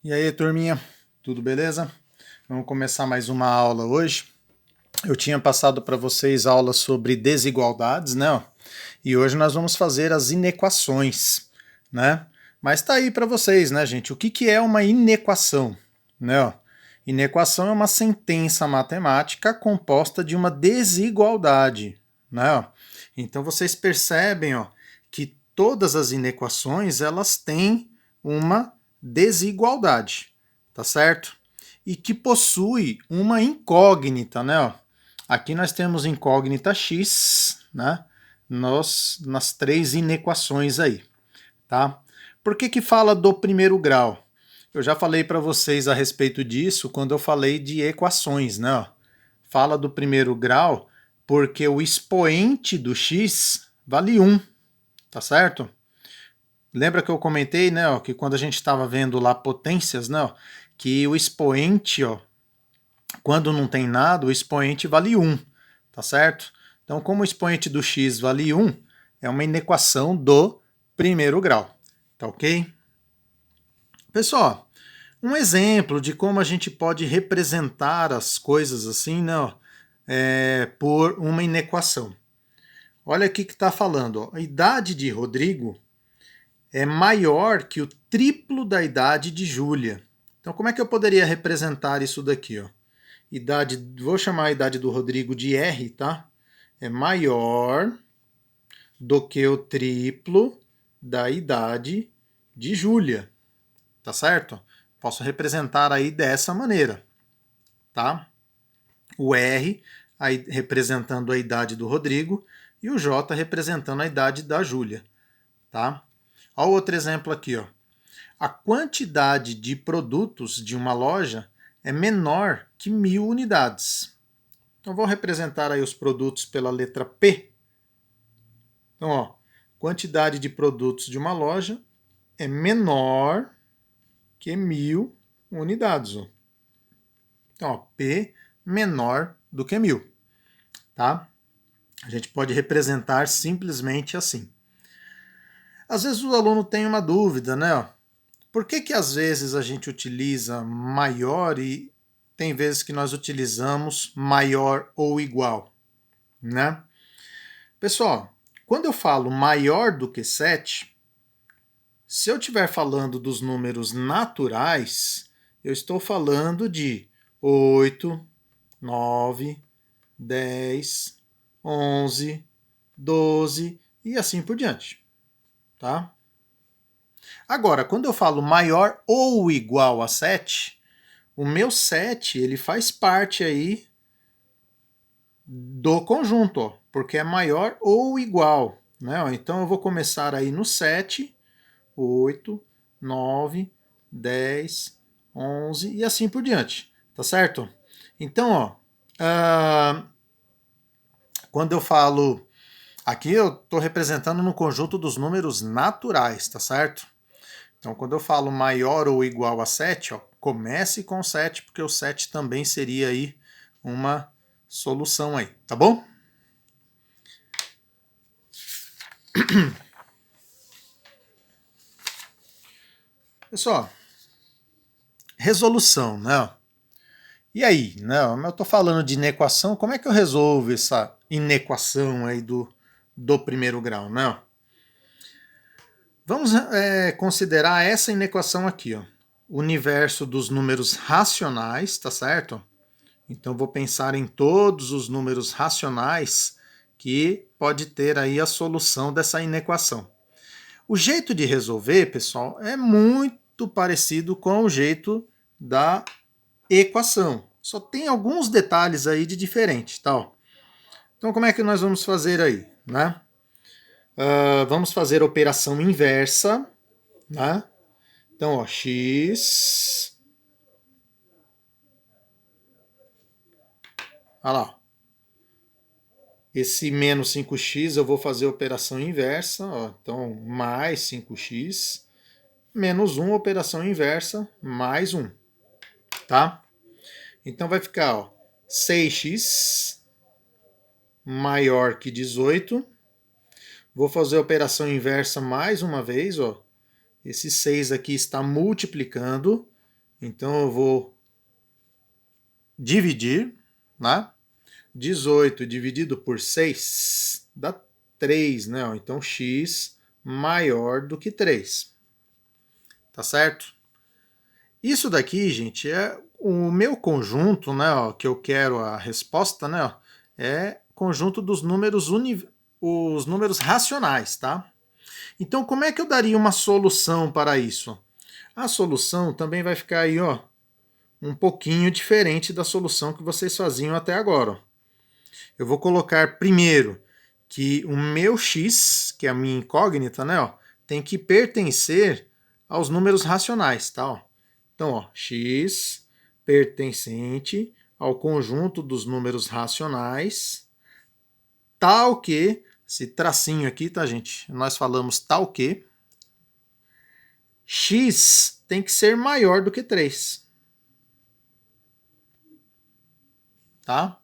E aí, turminha, tudo beleza? Vamos começar mais uma aula hoje. Eu tinha passado para vocês aulas sobre desigualdades, né? E hoje nós vamos fazer as inequações, né? Mas tá aí para vocês, né, gente? O que é uma inequação, né? Inequação é uma sentença matemática composta de uma desigualdade, né? Então vocês percebem, ó, que todas as inequações elas têm uma desigualdade, tá certo? E que possui uma incógnita, né? Aqui nós temos incógnita x, né? Nas três inequações aí, tá? Por que fala do primeiro grau? Eu já falei para vocês a respeito disso quando eu falei de equações, né? Fala do primeiro grau porque o expoente do x vale 1, tá certo? Lembra que eu comentei, né, ó, que quando a gente estava vendo lá potências, né, ó, que o expoente, ó, quando não tem nada, o expoente vale 1, tá certo? Então, como o expoente do x vale 1, é uma inequação do primeiro grau, tá ok? Pessoal, um exemplo de como a gente pode representar as coisas assim, né, ó, por uma inequação. Olha aqui que está falando, ó, a idade de Rodrigo é maior que o triplo da idade de Júlia. Então, como é que eu poderia representar isso daqui? Ó? Idade, vou chamar a idade do Rodrigo de R, tá? É maior do que o triplo da idade de Júlia, tá certo? Posso representar aí dessa maneira, tá? O R aí, representando a idade do Rodrigo e o J representando a idade da Júlia, tá? Olha o outro exemplo aqui, ó. A quantidade de produtos de uma loja é menor que 1.000 unidades. Então vou representar aí os produtos pela letra P. Então, ó, quantidade de produtos de uma loja é menor que 1.000 unidades. Ó. Então, ó, P menor do que 1.000, tá? A gente pode representar simplesmente assim. Às vezes o aluno tem uma dúvida, né? Ó, por que às vezes a gente utiliza maior e tem vezes que nós utilizamos maior ou igual, né? Pessoal, quando eu falo maior do que 7, se eu estiver falando dos números naturais, eu estou falando de 8, 9, 10, 11, 12 e assim por diante, tá? Agora, quando eu falo maior ou igual a 7, o meu 7 ele faz parte aí do conjunto, ó, porque é maior ou igual. Né? Então eu vou começar aí no 7, 8, 9, 10, 11 e assim por diante. Tá certo? Então, ó, quando eu falo aqui, eu estou representando no conjunto dos números naturais, tá certo? Então, quando eu falo maior ou igual a 7, ó, comece com 7, porque o 7 também seria aí uma solução aí, tá bom? Pessoal, resolução, né? E aí, né? Eu estou falando de inequação, como é que eu resolvo essa inequação aí do primeiro grau, né? Vamos considerar essa inequação aqui, ó. O universo dos números racionais, tá certo? Então vou pensar em todos os números racionais que pode ter aí a solução dessa inequação. O jeito de resolver, pessoal, é muito parecido com o jeito da equação. Só tem alguns detalhes aí de diferente, tá? Então como é que nós vamos fazer aí, né? Vamos fazer a operação inversa, né? Então, ó, x. Olha lá. Esse menos 5x eu vou fazer a operação inversa, ó. Então, mais 5x, menos 1, operação inversa, mais 1, tá? Então vai ficar, ó, 6x maior que 18. Vou fazer a operação inversa mais uma vez, ó. Esse 6 aqui está multiplicando, Então eu vou dividir, né? 18 dividido por 6 dá 3, né? Então x maior do que 3. Tá certo? Isso daqui, gente, é o meu conjunto, né, ó, que eu quero a resposta, né, ó, é conjunto dos números os números racionais, tá? Então, como é que eu daria uma solução para isso? A solução também vai ficar aí, ó, um pouquinho diferente da solução que vocês faziam até agora. Ó. Eu vou colocar primeiro que o meu x, que é a minha incógnita, né, ó, tem que pertencer aos números racionais, tá? Ó. Então, ó, x pertencente ao conjunto dos números racionais, tal que, esse tracinho aqui, tá, gente? Nós falamos tal que x tem que ser maior do que 3. Tá?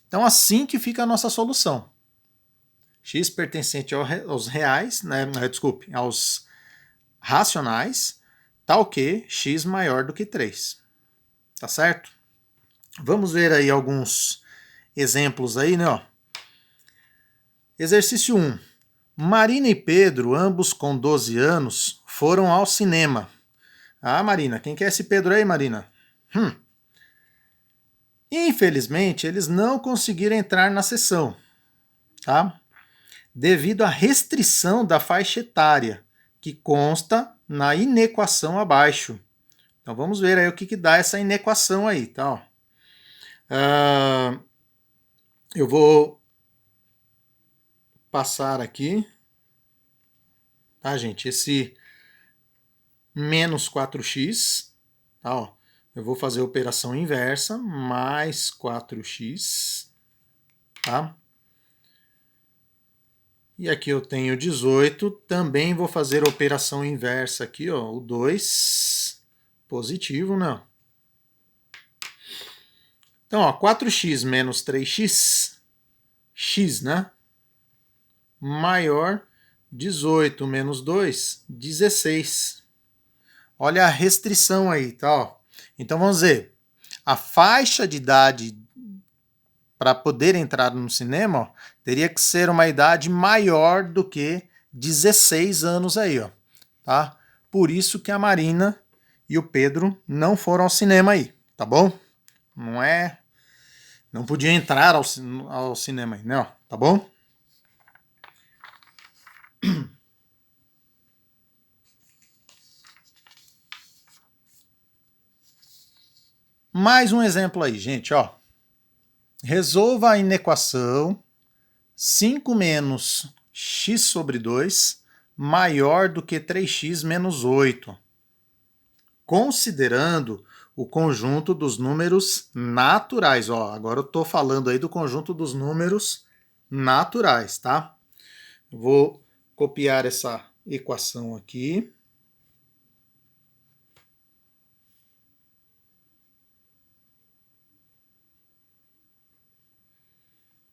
Então, assim que fica a nossa solução. X pertencente aos reais, né? Desculpe, aos racionais, tal que x maior do que 3. Tá certo? Vamos ver aí alguns exemplos aí, né? Ó. Exercício 1. Marina e Pedro, ambos com 12 anos, foram ao cinema. Ah, Marina, quem que é esse Pedro aí, Marina? Infelizmente, eles não conseguiram entrar na sessão, tá? Devido à restrição da faixa etária, que consta na inequação abaixo. Então vamos ver aí o que dá essa inequação aí, tá? Eu vou passar aqui, tá, gente? Esse menos 4x, tá? Ó. Eu vou fazer a operação inversa, mais 4x, tá? E aqui eu tenho 18, também vou fazer a operação inversa aqui, ó, o 2, positivo, né? Então, ó, 4x menos 3x, x, né? Maior 18 menos 2, 16. Olha a restrição aí, tá? Ó. Então vamos ver. A faixa de idade para poder entrar no cinema ó, teria que ser uma idade maior do que 16 anos aí, ó. Tá? Por isso que a Marina e o Pedro não foram ao cinema aí, tá bom? Não podiam entrar ao cinema aí, né? Ó, tá bom? Mais um exemplo aí, gente, ó. Resolva a inequação 5 menos x sobre 2 maior do que 3x menos 8, considerando o conjunto dos números naturais. Ó, agora eu estou falando aí do conjunto dos números naturais, tá? Vou copiar essa equação aqui.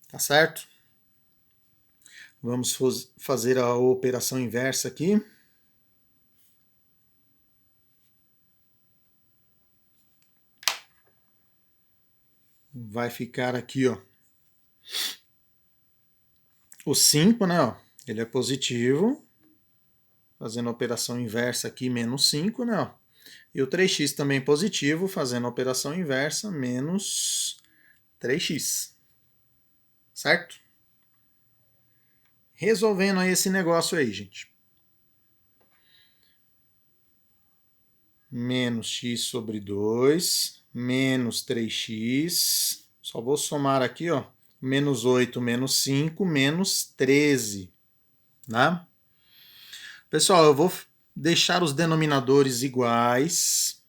Tá certo? Vamos fazer a operação inversa aqui. Vai ficar aqui, ó. O 5, né? Ó, ele é positivo. Fazendo a operação inversa aqui, menos 5, né? Ó. E o 3x também positivo, fazendo a operação inversa, menos 3x. Certo? Resolvendo aí esse negócio aí, gente. Menos x sobre 2, menos 3x. Só vou somar aqui, ó. Menos 8, menos 5, menos 13. Né? Pessoal, eu vou deixar os denominadores iguais.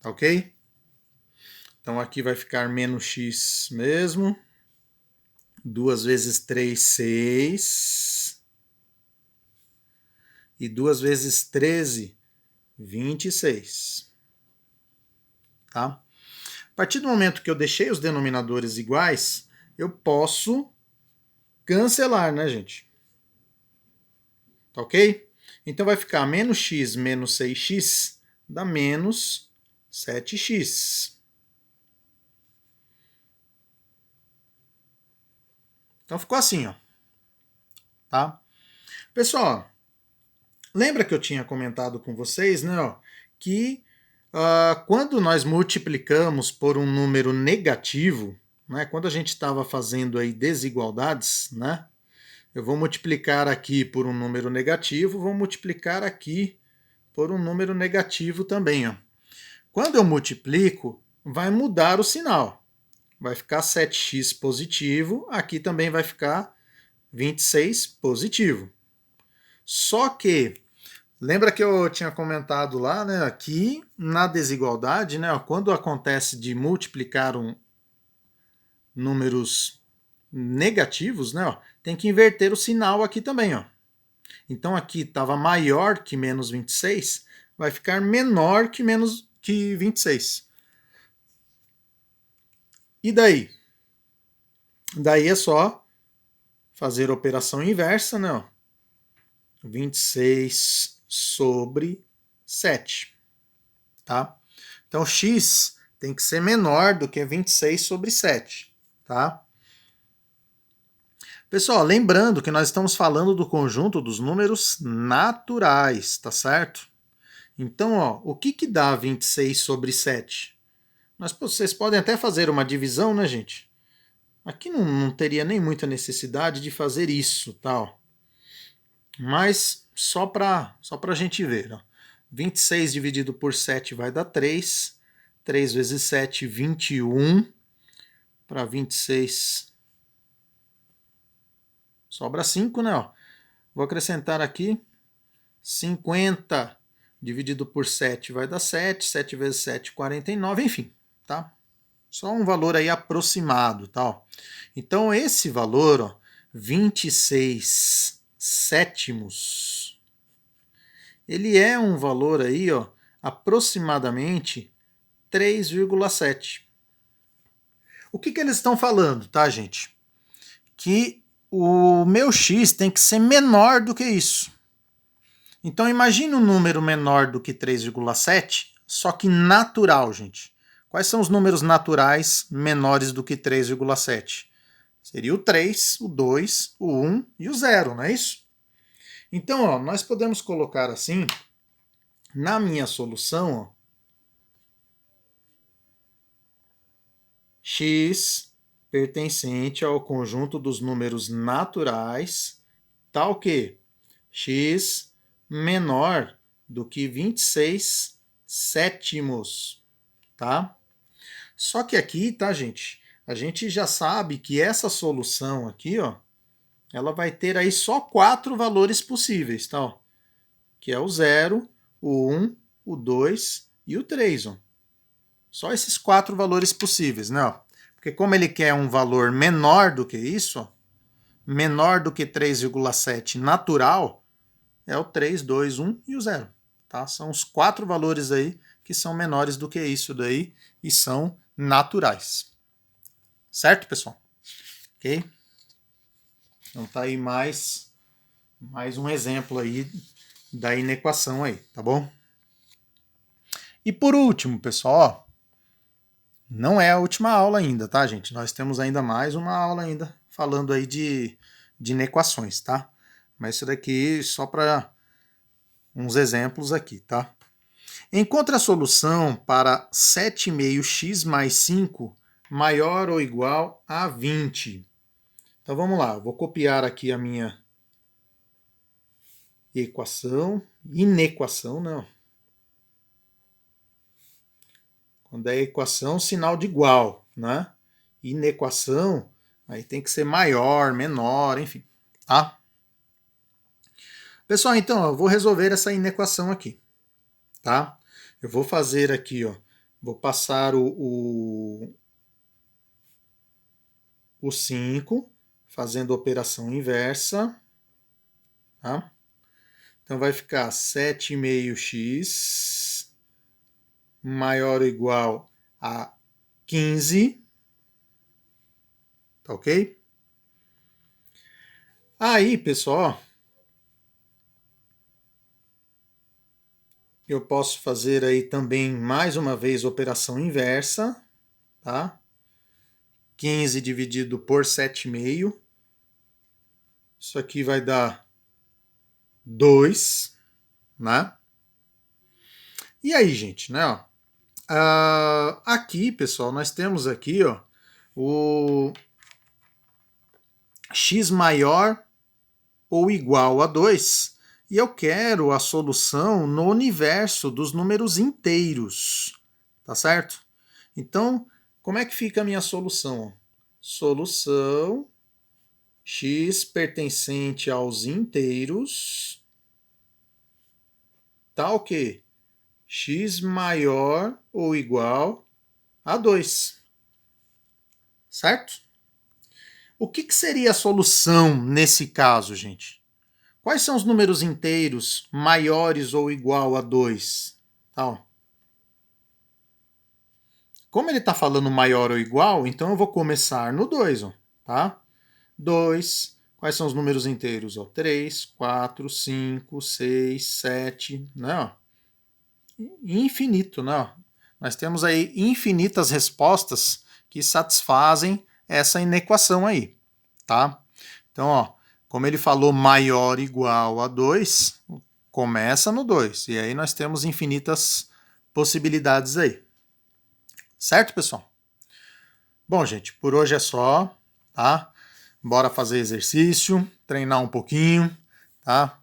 Ok? Então aqui vai ficar menos x mesmo. 2 vezes 3, 6. E 2 vezes 13, 26. Tá? A partir do momento que eu deixei os denominadores iguais, eu posso cancelar, né, gente? Tá ok? Então vai ficar menos x menos 6x dá menos 7x. Então ficou assim, ó. Tá? Pessoal, lembra que eu tinha comentado com vocês, né, ó, que quando nós multiplicamos por um número negativo, né, quando a gente estava fazendo aí desigualdades, né, eu vou multiplicar aqui por um número negativo, vou multiplicar aqui por um número negativo também, ó. Quando eu multiplico, vai mudar o sinal. Vai ficar 7x positivo, aqui também vai ficar 26 positivo. Só que, lembra que eu tinha comentado lá, né, aqui na desigualdade, né, quando acontece de multiplicar números negativos, né, tem que inverter o sinal aqui também, ó. Então aqui estava maior que menos 26, vai ficar menor que menos que 26. E daí? Daí é só fazer a operação inversa, né? 26 sobre 7, tá? Então x tem que ser menor do que 26 sobre 7, tá? Pessoal, lembrando que nós estamos falando do conjunto dos números naturais, tá certo? Então, ó, o que dá 26 sobre 7? Vocês podem até fazer uma divisão, né, gente? Aqui não teria nem muita necessidade de fazer isso, tal. Mas só para a gente ver. Ó. 26 dividido por 7 vai dar 3. 3 vezes 7, 21. Para 26 sobra 5, né? Ó. Vou acrescentar aqui 50 dividido por 7 vai dar 7. 7 vezes 7, 49. Enfim, tá? Só um valor aí aproximado, tá? Então esse valor, ó, 26 sétimos, ele é um valor aí, ó, aproximadamente 3,7. O que eles estão falando, tá, gente? Que o meu x tem que ser menor do que isso. Então imagine um número menor do que 3,7, só que natural, gente. Quais são os números naturais menores do que 3,7? Seria o 3, o 2, o 1 e o 0, não é isso? Então, ó, nós podemos colocar assim, na minha solução, ó, x pertencente ao conjunto dos números naturais, tal que x menor do que 26 sétimos, tá? Só que aqui, tá, gente? A gente já sabe que essa solução aqui, ó, ela vai ter aí só 4 valores possíveis, tá? Ó, que é o 0, o 1, o 2 e o 3. Ó. Só esses 4 valores possíveis, né? Ó. Porque como ele quer um valor menor do que isso, ó, menor do que 3,7 natural, é o 3, 2, 1 e o 0. Tá? São os 4 valores aí que são menores do que isso daí e são naturais. Certo, pessoal? Ok? Então tá aí mais um exemplo aí da inequação aí, tá bom? E por último, pessoal, ó, não é a última aula ainda, tá, gente? Nós temos ainda mais uma aula ainda falando aí de inequações, tá? Mas isso daqui só para uns exemplos aqui, tá? Encontre a solução para 7,5x mais 5 maior ou igual a 20. Então vamos lá, vou copiar aqui a minha equação, inequação, não. Quando é equação, sinal de igual, né? Inequação, aí tem que ser maior, menor, enfim, tá? Pessoal, então, eu vou resolver essa inequação aqui, tá? Eu vou fazer aqui, ó, vou passar o 5, fazendo a operação inversa, tá? Então vai ficar 7,5x maior ou igual a 15, tá ok? Aí, pessoal, eu posso fazer aí também, mais uma vez, operação inversa, tá? 15 dividido por 7,5. Isso aqui vai dar 2, né? E aí, gente, né? Ó, aqui, pessoal, nós temos aqui, ó, o x maior ou igual a 2, e eu quero a solução no universo dos números inteiros, tá certo? Então, como é que fica a minha solução? Solução x pertencente aos inteiros tá o quê? X maior ou igual a 2, certo? O que seria a solução nesse caso, gente? Quais são os números inteiros maiores ou igual a 2? Tal. Como ele está falando maior ou igual, então eu vou começar no 2, ó, tá? 2. Quais são os números inteiros? Ó? 3, 4, 5, 6, 7, né? Ó? Infinito, né? Ó? Nós temos aí infinitas respostas que satisfazem essa inequação aí, tá? Então, ó, como ele falou maior ou igual a 2, começa no 2. E aí nós temos infinitas possibilidades aí. Certo, pessoal? Bom, gente, por hoje é só, tá? Bora fazer exercício, treinar um pouquinho, tá?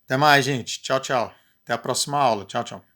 Até mais, gente. Tchau, tchau. Até a próxima aula. Tchau, tchau.